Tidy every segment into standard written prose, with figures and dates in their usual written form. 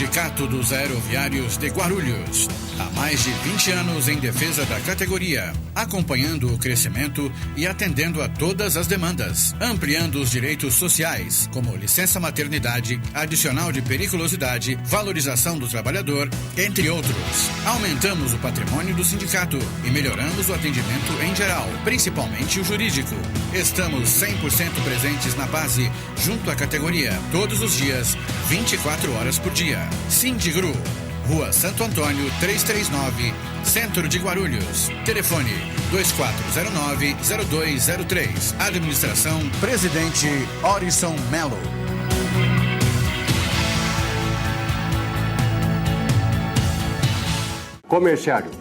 Sindicato dos Aeroviários de Guarulhos. Há mais de 20 anos em defesa da categoria, acompanhando o crescimento e atendendo a todas as demandas, ampliando os direitos sociais, como licença maternidade, adicional de periculosidade, valorização do trabalhador, entre outros. Aumentamos o patrimônio do sindicato e melhoramos o atendimento em geral, principalmente o jurídico. Estamos 100% presentes na base, junto à categoria, todos os dias, 24 horas por dia. Sindigru, Rua Santo Antônio 339, Centro de Guarulhos. Telefone 2409-0203. Administração Presidente Orison Melo. Comerciário,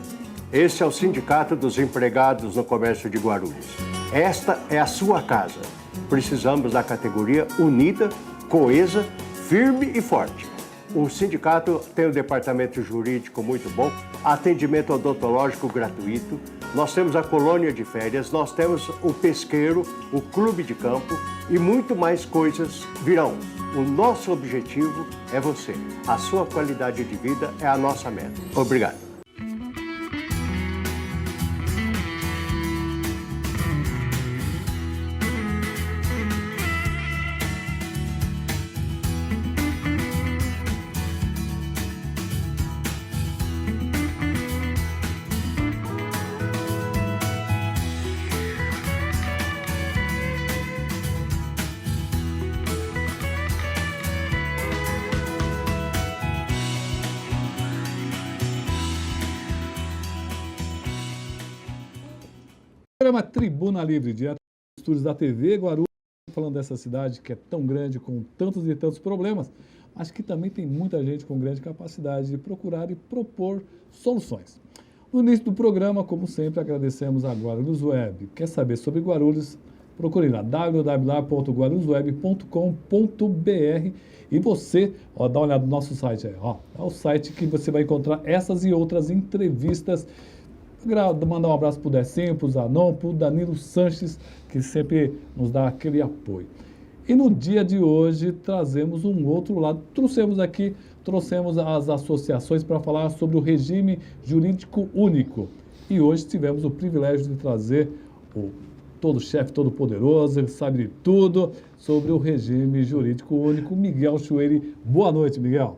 esse é o Sindicato dos Empregados no Comércio de Guarulhos. Esta é a sua casa. Precisamos da categoria unida, coesa, firme e forte. O sindicato tem um departamento jurídico muito bom, atendimento odontológico gratuito, nós temos a colônia de férias, nós temos o pesqueiro, o clube de campo e muito mais coisas virão. O nosso objetivo é você. A sua qualidade de vida é a nossa meta. Obrigado. Programa Tribuna Livre, direto dos estúdios da TV Guarulhos, falando dessa cidade que é tão grande, com tantos e tantos problemas, mas que também tem muita gente com grande capacidade de procurar e propor soluções. No início do programa, como sempre, agradecemos a Guarulhos Web. Quer saber sobre Guarulhos? Procure lá www.guarulhosweb.com.br e você, dá uma olhada no nosso site aí, é o site que você vai encontrar essas e outras entrevistas. Mandar um abraço para o Decinho, para o Zanon, para o Danilo Sanches, que sempre nos dá aquele apoio. E no dia de hoje trazemos um outro lado. Trouxemos as associações para falar sobre o regime jurídico único. E hoje tivemos o privilégio de trazer o todo chefe, todo poderoso, ele sabe de tudo sobre o regime jurídico único, Miguel Chueiri. Boa noite, Miguel.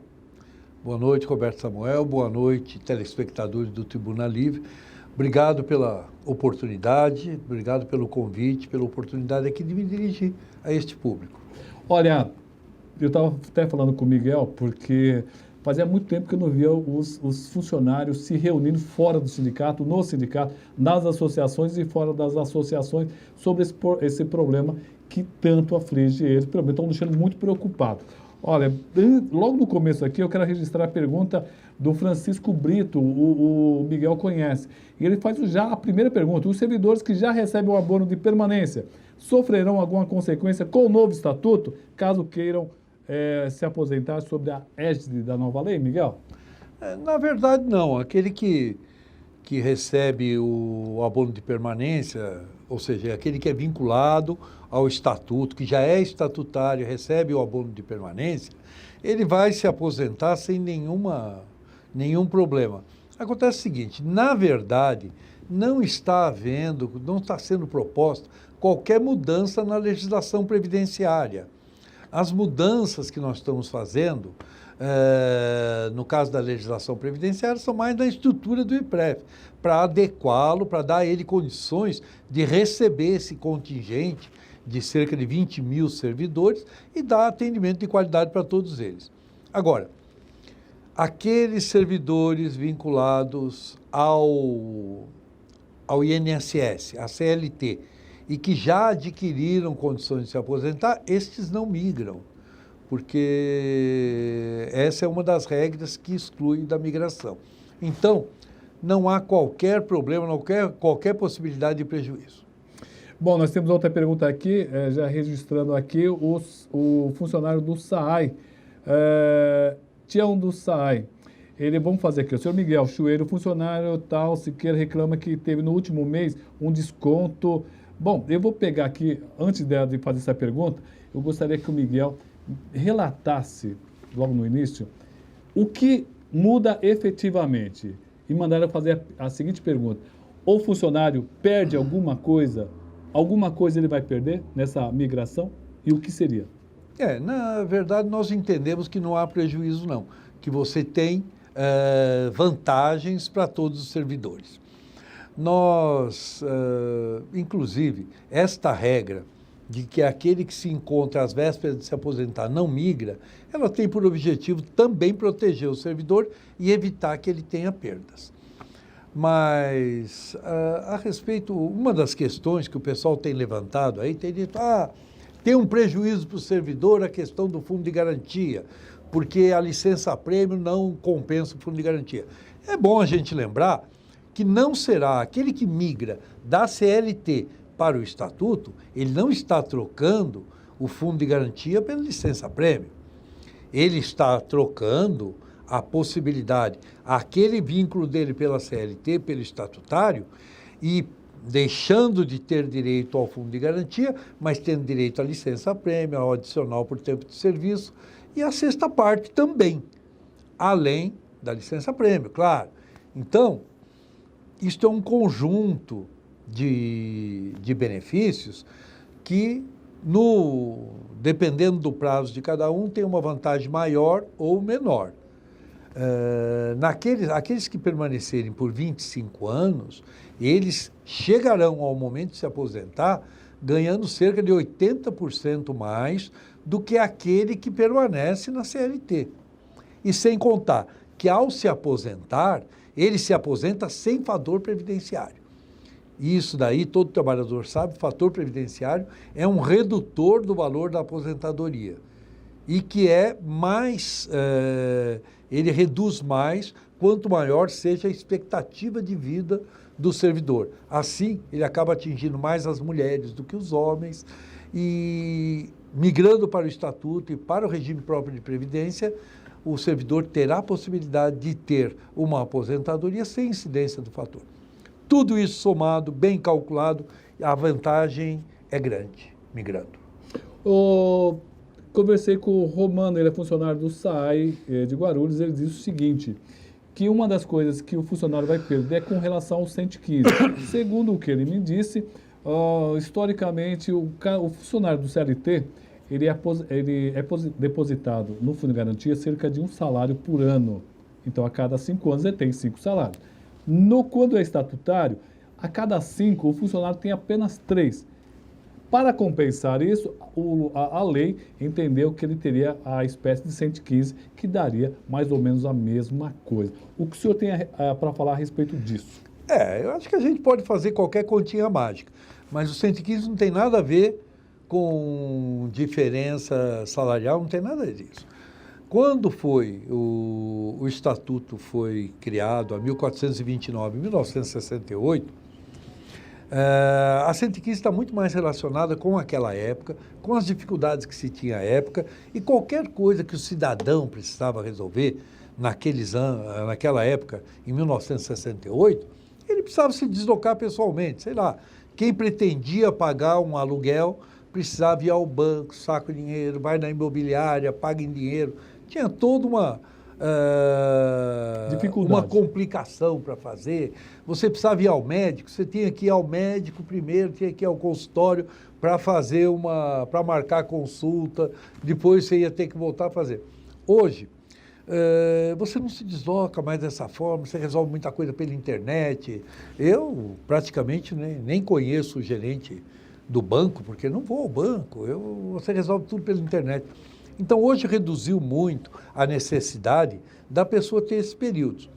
Boa noite, Roberto Samuel. Boa noite, telespectadores do Tribuna Livre. Obrigado pela oportunidade, obrigado pelo convite, pela oportunidade aqui de me dirigir a este público. Olha, eu estava até falando com o Miguel, porque fazia muito tempo que eu não via os funcionários se reunindo fora do sindicato, no sindicato, nas associações e fora das associações, sobre esse problema que tanto aflige eles, pelo menos estão deixando muito preocupados. Olha, logo no começo aqui eu quero registrar a pergunta do Francisco Brito, o Miguel conhece. E ele faz já a primeira pergunta: os servidores que já recebem o abono de permanência sofrerão alguma consequência com o novo estatuto, caso queiram se aposentar sob a égide da nova lei, Miguel? Na verdade, não. Aquele que recebe o abono de permanência, ou seja, aquele que é vinculado ao estatuto, que já é estatutário, recebe o abono de permanência, ele vai se aposentar sem nenhum problema. Acontece o seguinte: na verdade, não está sendo proposta qualquer mudança na legislação previdenciária. As mudanças que nós estamos fazendo, no caso da legislação previdenciária, são mais na estrutura do IPREF, para adequá-lo, para dar a ele condições de receber esse contingente de cerca de 20 mil servidores e dar atendimento de qualidade para todos eles. Agora, aqueles servidores vinculados ao INSS, à CLT, e que já adquiriram condições de se aposentar, estes não migram, porque essa é uma das regras que exclui da migração. Então, não há qualquer problema, qualquer possibilidade de prejuízo. Bom, nós temos outra pergunta aqui, já registrando aqui, o funcionário do SAAI, Tião do SAAI. Vamos fazer aqui, o senhor Miguel Chueiro, funcionário tal, Siqueira, reclama que teve no último mês um desconto. Bom, eu vou pegar aqui, antes de fazer essa pergunta, eu gostaria que o Miguel relatasse, logo no início, O que muda efetivamente? E mandaram fazer a seguinte pergunta: o funcionário perde alguma coisa? Alguma coisa ele vai perder nessa migração? E o que seria? Na verdade, nós entendemos que não há prejuízo, não. Que você tem vantagens para todos os servidores. Nós, inclusive, esta regra de que aquele que se encontra às vésperas de se aposentar não migra, ela tem por objetivo também proteger o servidor e evitar que ele tenha perdas. Mas, a respeito, uma das questões que o pessoal tem levantado aí, tem dito, tem um prejuízo para o servidor a questão do fundo de garantia, porque a licença-prêmio não compensa o fundo de garantia. É bom a gente lembrar que não será aquele que migra da CLT para o Estatuto, ele não está trocando o fundo de garantia pela licença-prêmio. Ele está trocando a possibilidade, aquele vínculo dele pela CLT, pelo estatutário, e deixando de ter direito ao fundo de garantia, mas tendo direito à licença-prêmio, ao adicional por tempo de serviço, e a sexta parte também, além da licença-prêmio, claro. Então, isto é um conjunto de benefícios que, dependendo do prazo de cada um, tem uma vantagem maior ou menor. Aqueles que permanecerem por 25 anos, eles chegarão ao momento de se aposentar ganhando cerca de 80% mais do que aquele que permanece na CLT. E sem contar que, ao se aposentar, ele se aposenta sem fator previdenciário. Isso daí, todo trabalhador sabe, fator previdenciário é um redutor do valor da aposentadoria. E que ele reduz mais quanto maior seja a expectativa de vida do servidor. Assim, ele acaba atingindo mais as mulheres do que os homens e, migrando para o Estatuto e para o regime próprio de previdência, o servidor terá a possibilidade de ter uma aposentadoria sem incidência do fator. Tudo isso somado, bem calculado, a vantagem é grande, migrando. Conversei com o Romano, ele é funcionário do SAAI de Guarulhos, ele disse o seguinte, que uma das coisas que o funcionário vai perder é com relação ao 115. Segundo o que ele me disse, historicamente, o funcionário do CLT, ele é depositado no Fundo de Garantia cerca de um salário por ano. Então, a cada 5 anos, ele tem 5 salários. Quando é estatutário, a cada 5, o funcionário tem apenas 3. Para compensar isso, a lei entendeu que ele teria a espécie de 115, que daria mais ou menos a mesma coisa. O que o senhor tem para falar a respeito disso? Eu acho que a gente pode fazer qualquer continha mágica, mas o 115 não tem nada a ver com diferença salarial, não tem nada disso. Quando o Estatuto foi criado, a 1429, em 1968, a 115 está muito mais relacionada com aquela época, com as dificuldades que se tinha à época, e qualquer coisa que o cidadão precisava resolver naquela época, em 1968, ele precisava se deslocar pessoalmente. Sei lá, quem pretendia pagar um aluguel precisava ir ao banco, saca o dinheiro, vai na imobiliária, paga em dinheiro. Tinha toda uma complicação para fazer. Você precisava ir ao médico, você tinha que ir ao médico primeiro, tinha que ir ao consultório para para marcar consulta, depois você ia ter que voltar a fazer. Hoje, você não se desloca mais dessa forma, você resolve muita coisa pela internet. Eu praticamente nem conheço o gerente do banco, porque não vou ao banco, você resolve tudo pela internet. Então, hoje reduziu muito a necessidade da pessoa ter esses períodos.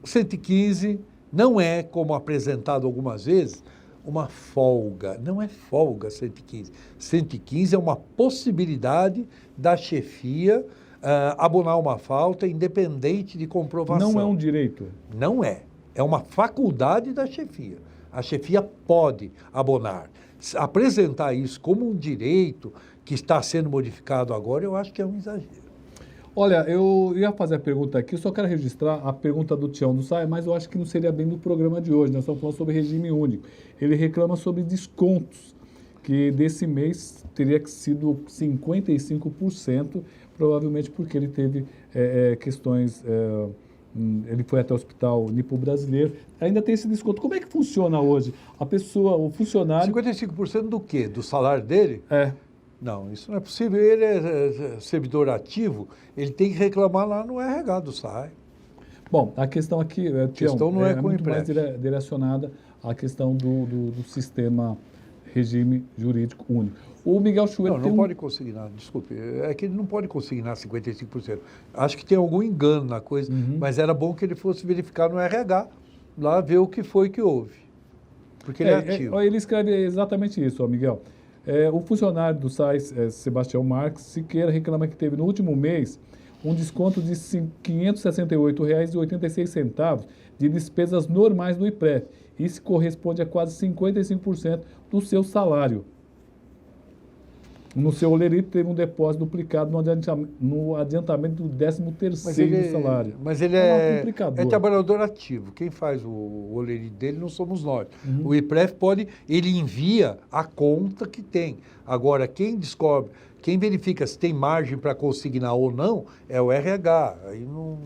115 não é, como apresentado algumas vezes, uma folga. Não é folga 115. 115 é uma possibilidade da chefia abonar uma falta independente de comprovação. Não é um direito? Não é. É uma faculdade da chefia. A chefia pode abonar. Apresentar isso como um direito que está sendo modificado agora, eu acho que é um exagero. Olha, eu ia fazer a pergunta aqui, eu só quero registrar a pergunta do Tião do SAI, mas eu acho que não seria bem do programa de hoje, nós estamos falando sobre regime único. Ele reclama sobre descontos que desse mês teria sido 55%, provavelmente porque ele teve questões... ele foi até o Hospital Nipo Brasileiro. Ainda tem esse desconto. Como é que funciona hoje? A pessoa, o funcionário... 55% do quê? Do salário dele? É. Não, isso não é possível. Ele é servidor ativo, ele tem que reclamar lá no RH do SAI. Bom, a questão aqui, questão não é com o muito mais IPREF. direcionada à questão do sistema regime jurídico único. O Miguel Chueiro Não pode consignar, desculpe, é que ele não pode consignar 55%. Acho que tem algum engano na coisa, mas era bom que ele fosse verificar no RH, lá ver o que foi que houve, porque ele é ativo. Ele escreve exatamente isso, Miguel. O funcionário do SAIS, Sebastião Marques Siqueira, reclama que teve no último mês um desconto de R$ 568,86 de despesas normais do IPREF. Isso corresponde a quase 55% do seu salário. No seu olerite teve um depósito duplicado no adiantamento do 13º salário. Mas ele é trabalhador ativo. Quem faz o olerite dele não somos nós. O IPREF ele envia a conta que tem. Agora, quem descobre, quem verifica se tem margem para consignar ou não, é o RH. Aí não...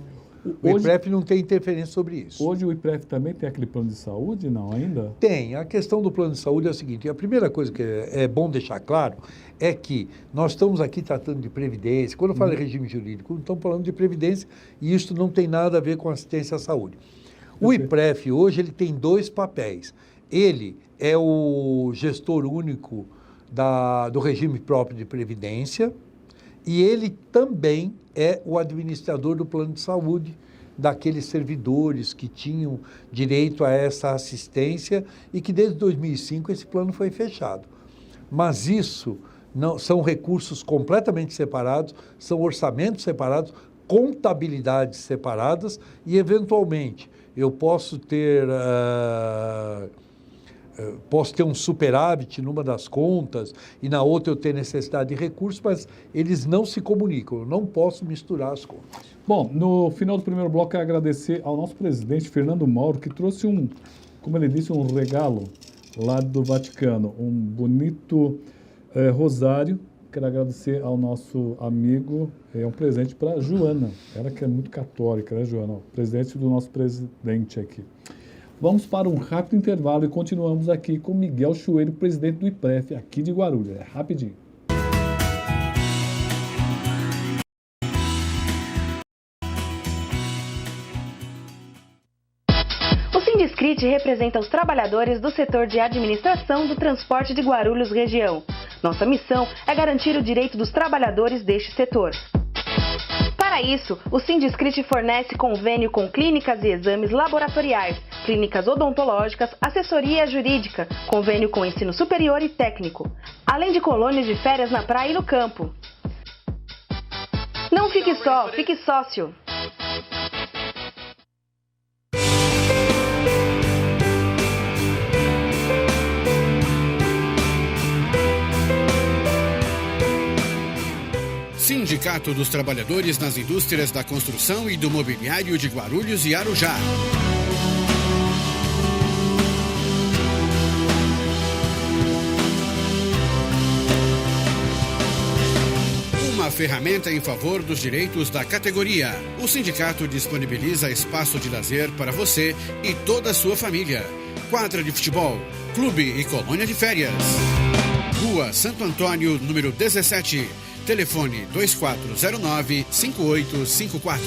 O IPREF não tem interferência sobre isso. Hoje o IPREF também tem aquele plano de saúde, não ainda? Tem. A questão do plano de saúde é a seguinte, a primeira coisa que é bom deixar claro é que nós estamos aqui tratando de previdência. Quando eu falo em regime jurídico, estamos falando de previdência e isso não tem nada a ver com assistência à saúde. O IPREF hoje ele tem dois papéis. Ele é o gestor único do regime próprio de previdência e ele também é o administrador do plano de saúde daqueles servidores que tinham direito a essa assistência e que desde 2005 esse plano foi fechado. Mas isso não são recursos completamente separados, são orçamentos separados, contabilidades separadas e, eventualmente, eu posso ter um superávit numa das contas e na outra eu ter necessidade de recursos, mas eles não se comunicam, eu não posso misturar as contas. Bom, no final do primeiro bloco, eu quero agradecer ao nosso presidente, Fernando Mauro, que trouxe como ele disse, um regalo lá do Vaticano, um bonito rosário. Quero agradecer ao nosso amigo, um presente para a Joana, ela que é muito católica, né, Joana? O presente do nosso presidente aqui. Vamos para um rápido intervalo e continuamos aqui com Miguel Chueiro, presidente do IPREF, aqui de Guarulhos. É rapidinho. O Sindiscrit representa os trabalhadores do setor de administração do transporte de Guarulhos região. Nossa missão é garantir o direito dos trabalhadores deste setor. Para isso, o Sindiscrit fornece convênio com clínicas e exames laboratoriais, clínicas odontológicas, assessoria jurídica, convênio com ensino superior e técnico, além de colônias de férias na praia e no campo. Não fique só, fique sócio! Sindicato dos Trabalhadores nas Indústrias da Construção e do Mobiliário de Guarulhos e Arujá. Uma ferramenta em favor dos direitos da categoria. O sindicato disponibiliza espaço de lazer para você e toda a sua família. Quadra de futebol, clube e colônia de férias. Rua Santo Antônio, número 17. Telefone 2409-5854.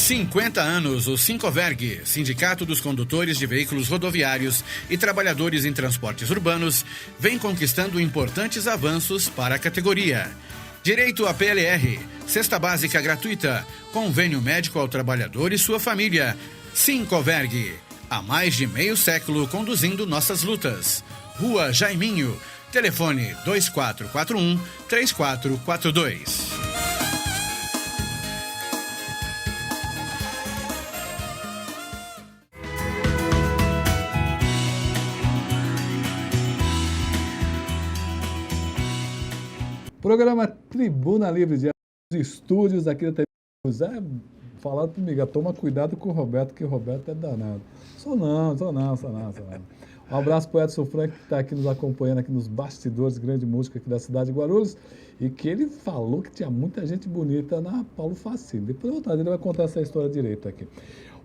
50 anos, o Sincoverg, Sindicato dos Condutores de Veículos Rodoviários e Trabalhadores em Transportes Urbanos, vem conquistando importantes avanços para a categoria. Direito à PLR, cesta básica gratuita, convênio médico ao trabalhador e sua família. Sincoverg, há mais de meio século conduzindo nossas lutas. Rua Jaiminho, telefone 2441-3442. Programa Tribuna Livre de estúdios aqui da TV. Falaram comigo, toma cuidado com o Roberto, que o Roberto é danado. Sou não. Um abraço para o Edson Frank, que está aqui nos acompanhando aqui nos bastidores, grande música aqui da cidade de Guarulhos, e que ele falou que tinha muita gente bonita na Paulo Facine. Depois ele vai contar essa história direito aqui.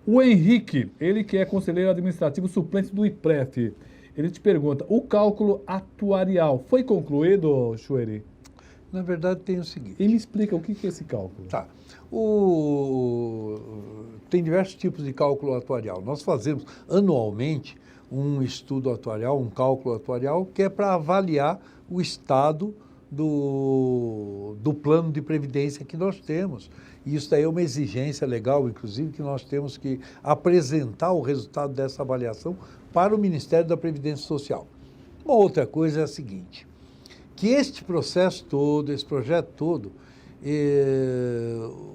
O Henrique, ele que é conselheiro administrativo suplente do IPREF, ele te pergunta, o cálculo atuarial foi concluído, Chueri? Na verdade, tem o seguinte... E me explica o que é esse cálculo. Tá. Tem diversos tipos de cálculo atuarial. Nós fazemos anualmente um estudo atuarial, um cálculo atuarial, que é para avaliar o estado do plano de previdência que nós temos. E isso daí é uma exigência legal, inclusive, que nós temos que apresentar o resultado dessa avaliação para o Ministério da Previdência Social. Uma outra coisa é a seguinte... que este processo todo, esse projeto todo,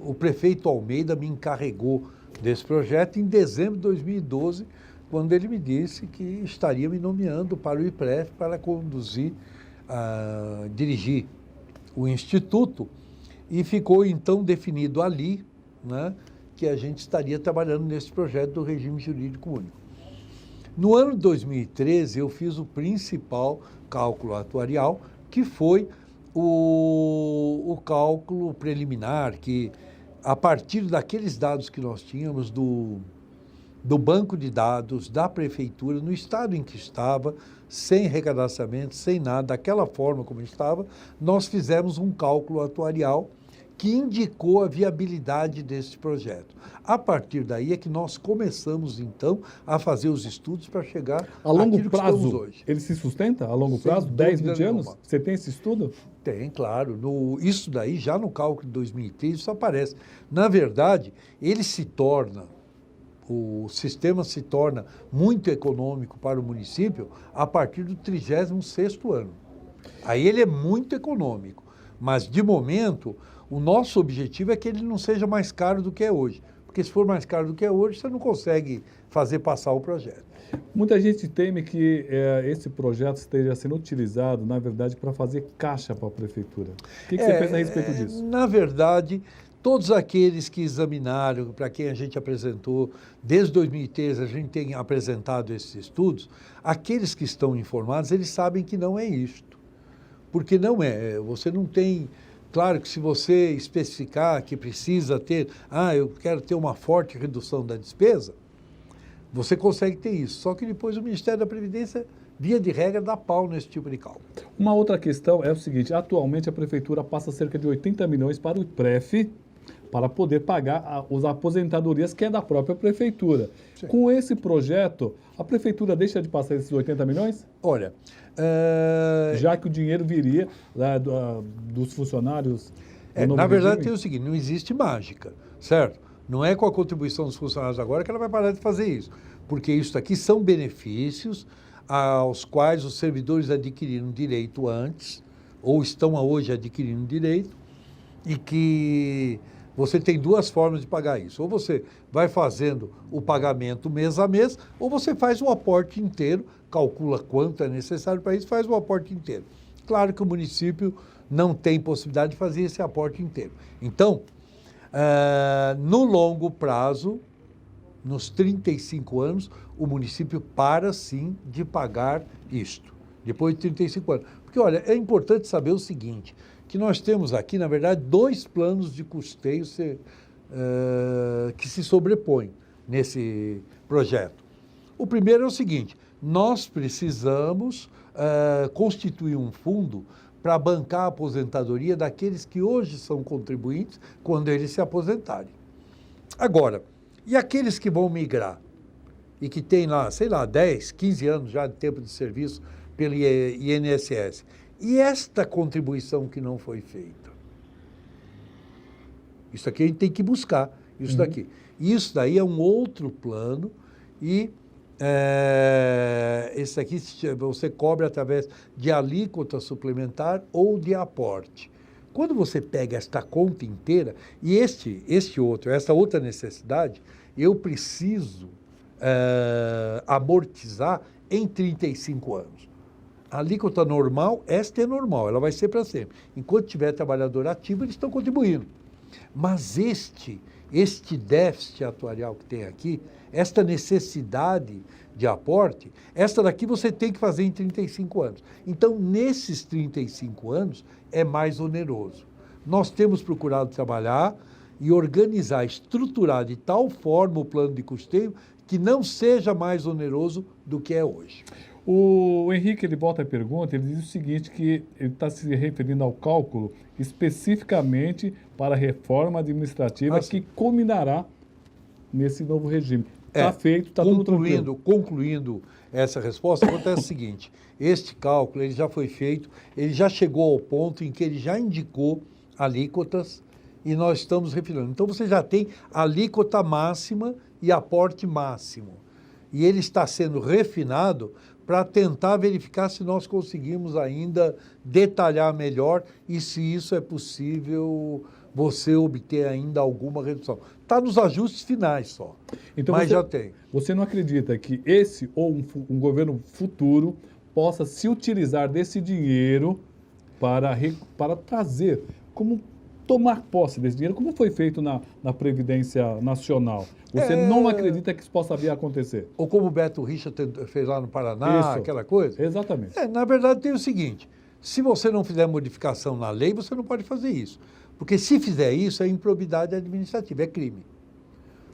o prefeito Almeida me encarregou desse projeto em dezembro de 2012, quando ele me disse que estaria me nomeando para o IPREF para dirigir o Instituto, e ficou então definido ali, né, que a gente estaria trabalhando nesse projeto do regime jurídico único. No ano de 2013, eu fiz o principal cálculo atuarial, que foi o cálculo preliminar, que a partir daqueles dados que nós tínhamos do banco de dados da prefeitura, no estado em que estava, sem recadastramento, sem nada, daquela forma como estava, nós fizemos um cálculo atuarial que indicou a viabilidade desse projeto. A partir daí é que nós começamos, então, a fazer os estudos para chegar a longo àquilo prazo, que estamos hoje. Ele se sustenta a longo Sem prazo? 10, 20 dúvida anos? nenhuma. Você tem esse estudo? Tem, claro. Isso daí, já no cálculo de 2013, isso aparece. Na verdade, o sistema se torna muito econômico para o município a partir do 36º ano. Aí ele é muito econômico, mas, de momento, o nosso objetivo é que ele não seja mais caro do que é hoje. Porque se for mais caro do que é hoje, você não consegue fazer passar o projeto. Muita gente teme que esse projeto esteja sendo utilizado, na verdade, para fazer caixa para a prefeitura. O que você pensa a respeito disso? Na verdade, todos aqueles que examinaram, para quem a gente apresentou, desde 2013 a gente tem apresentado esses estudos, aqueles que estão informados, eles sabem que não é isto. Porque não é. Você não tem... Claro que se você especificar que precisa ter, eu quero ter uma forte redução da despesa, você consegue ter isso. Só que depois o Ministério da Previdência, via de regra, dá pau nesse tipo de cálculo. Uma outra questão é o seguinte, atualmente a Prefeitura passa cerca de 80 milhões para o IPREF, para poder pagar as aposentadorias que é da própria Prefeitura. Sim. Com esse projeto, a Prefeitura deixa de passar esses 80 milhões? Olha... Já que o dinheiro viria dos funcionários... na verdade, tem o seguinte, não existe mágica, certo? Não é com a contribuição dos funcionários agora que ela vai parar de fazer isso, porque isso aqui são benefícios aos quais os servidores adquiriram direito antes, ou estão hoje adquirindo direito, e que você tem duas formas de pagar isso. Ou você vai fazendo o pagamento mês a mês, ou você faz um aporte inteiro, calcula quanto é necessário para isso, faz o aporte inteiro. Claro que o município não tem possibilidade de fazer esse aporte inteiro. Então, no longo prazo, nos 35 anos, o município para, sim, de pagar isto, depois de 35 anos. Porque, olha, é importante saber o seguinte, que nós temos aqui, na verdade, 2 planos de custeio que se sobrepõem nesse projeto. O primeiro é o seguinte, nós precisamos constituir um fundo para bancar a aposentadoria daqueles que hoje são contribuintes quando eles se aposentarem. Agora, e aqueles que vão migrar e que têm lá, sei lá, 10, 15 anos já de tempo de serviço pelo INSS? E esta contribuição que não foi feita? Isso aqui a gente tem que buscar, isso daqui. Isso daí é um outro plano e esse aqui você cobre através de alíquota suplementar ou de aporte. Quando você pega esta conta inteira e essa outra necessidade, eu preciso amortizar em 35 anos. A alíquota normal, esta é normal, ela vai ser para sempre. Enquanto tiver trabalhador ativo, eles estão contribuindo. Mas este déficit atuarial que tem aqui, esta necessidade de aporte, esta daqui você tem que fazer em 35 anos. Então, nesses 35 anos, é mais oneroso. Nós temos procurado trabalhar e organizar, estruturar de tal forma o plano de custeio que não seja mais oneroso do que é hoje. O Henrique, ele volta a pergunta, ele diz o seguinte, que ele está se referindo ao cálculo especificamente para a reforma administrativa que culminará nesse novo regime. Está feito, está tudo tranquilo. Concluindo essa resposta, acontece o seguinte, este cálculo ele já foi feito, ele já chegou ao ponto em que ele já indicou alíquotas e nós estamos refinando. Então, você já tem alíquota máxima e aporte máximo. E ele está sendo refinado para tentar verificar se nós conseguimos ainda detalhar melhor e se isso é possível você obter ainda alguma redução. Está nos ajustes finais só, então mas já tem. Você não acredita que esse ou um governo futuro possa se utilizar desse dinheiro para trazer, como tomar posse desse dinheiro, como foi feito na Previdência Nacional? Você não acredita que isso possa vir a acontecer? Ou como o Beto Richa fez lá no Paraná, aquela coisa? Exatamente. Na verdade, tem o seguinte, se você não fizer modificação na lei, você não pode fazer isso. Porque se fizer isso, é improbidade administrativa, é crime.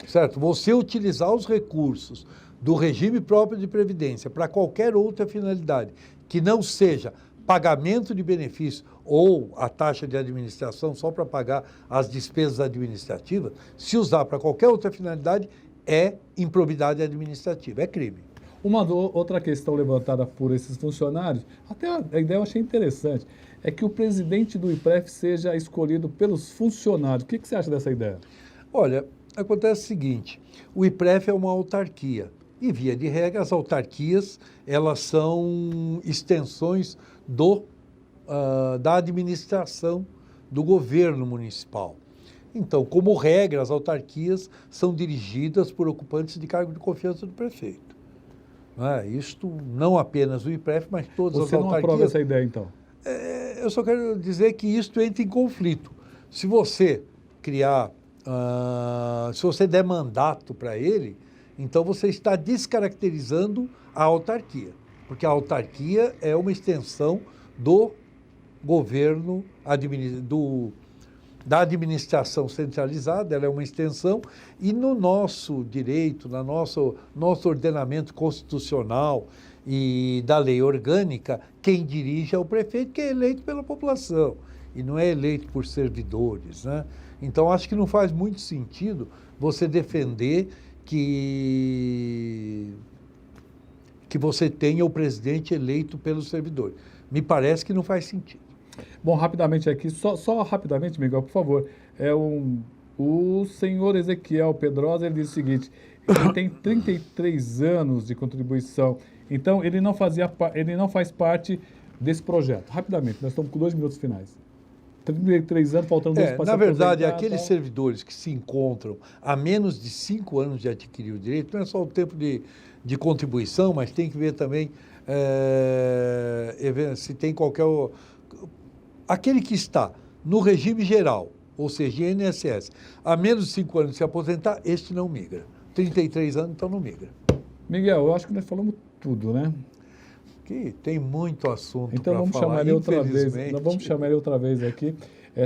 Certo? Você utilizar os recursos do regime próprio de previdência para qualquer outra finalidade, que não seja pagamento de benefício ou a taxa de administração só para pagar as despesas administrativas, se usar para qualquer outra finalidade, é improbidade administrativa, é crime. Uma outra questão levantada por esses funcionários, até a ideia eu achei interessante, é que o presidente do IPREF seja escolhido pelos funcionários. O que você acha dessa ideia? Olha, acontece o seguinte, o IPREF é uma autarquia e, via de regra, as autarquias, elas são extensões da administração do governo municipal. Então, como regra, as autarquias são dirigidas por ocupantes de cargo de confiança do prefeito. Isto não apenas o IPREF, mas todas as autarquias. Você não aprova essa ideia, então? Eu só quero dizer que isto entra em conflito. Se você criar, se você der mandato para ele, então você está descaracterizando a autarquia, porque a autarquia é uma extensão do governo, da administração centralizada, ela é uma extensão, e no nosso direito, no nosso ordenamento constitucional e da lei orgânica, quem dirige é o prefeito, que é eleito pela população, e não é eleito por servidores, né? Então, acho que não faz muito sentido você defender que você tenha o presidente eleito pelos servidores. Me parece que não faz sentido. Bom, rapidamente aqui, só rapidamente, Miguel, por favor. O senhor Ezequiel Pedrosa, ele diz o seguinte, ele tem 33 anos de contribuição, então ele não faz parte desse projeto. Rapidamente, nós estamos com 2 minutos finais. 33 anos, faltando 2 para se na verdade, aqueles servidores que se encontram há menos de 5 anos de adquirir o direito, não é só o tempo de contribuição, mas tem que ver também se tem qualquer... Aquele que está no regime geral, ou seja, INSS, há menos de 5 anos de se aposentar, este não migra. 33 anos, então não migra. Miguel, eu acho que nós falamos tudo, né? Que tem muito assunto então para vamos falar, chamar ele outra vez. Nós vamos chamar ele outra vez aqui,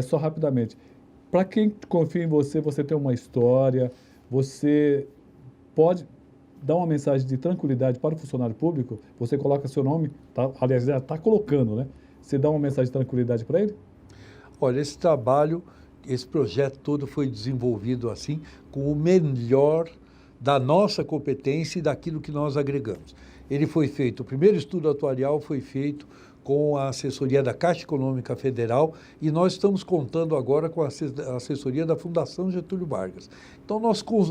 só rapidamente. Para quem confia em você, você tem uma história, você pode dar uma mensagem de tranquilidade para o funcionário público, você coloca seu nome, aliás, já está colocando, né? Você dá uma mensagem de tranquilidade para ele? Olha, esse trabalho esse projeto todo foi desenvolvido assim, com o melhor da nossa competência e daquilo que nós agregamos. Ele foi feito, o primeiro estudo atuarial foi feito com a assessoria da Caixa Econômica Federal e nós estamos contando agora com a assessoria da Fundação Getúlio Vargas. Então,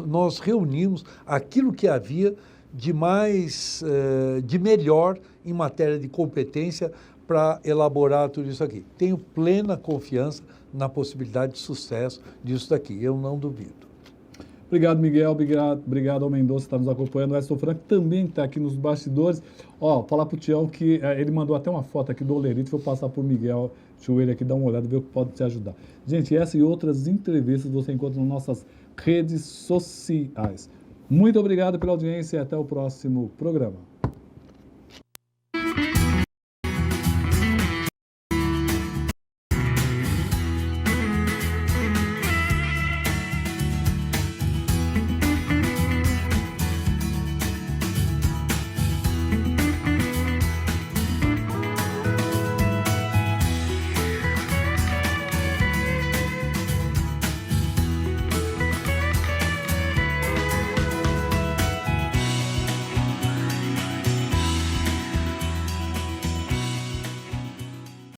nós reunimos aquilo que havia de melhor em matéria de competência para elaborar tudo isso aqui. Tenho plena confiança na possibilidade de sucesso disso daqui, eu não duvido. Obrigado, Miguel. Obrigado ao Mendonça que está nos acompanhando. O Edson Franco também está aqui nos bastidores. Ó, falar para o Tião que ele mandou até uma foto aqui do Olerite. Vou passar por Miguel Joelho aqui, dar uma olhada, ver o que pode te ajudar. Gente, essa e outras entrevistas você encontra nas nossas redes sociais. Muito obrigado pela audiência e até o próximo programa.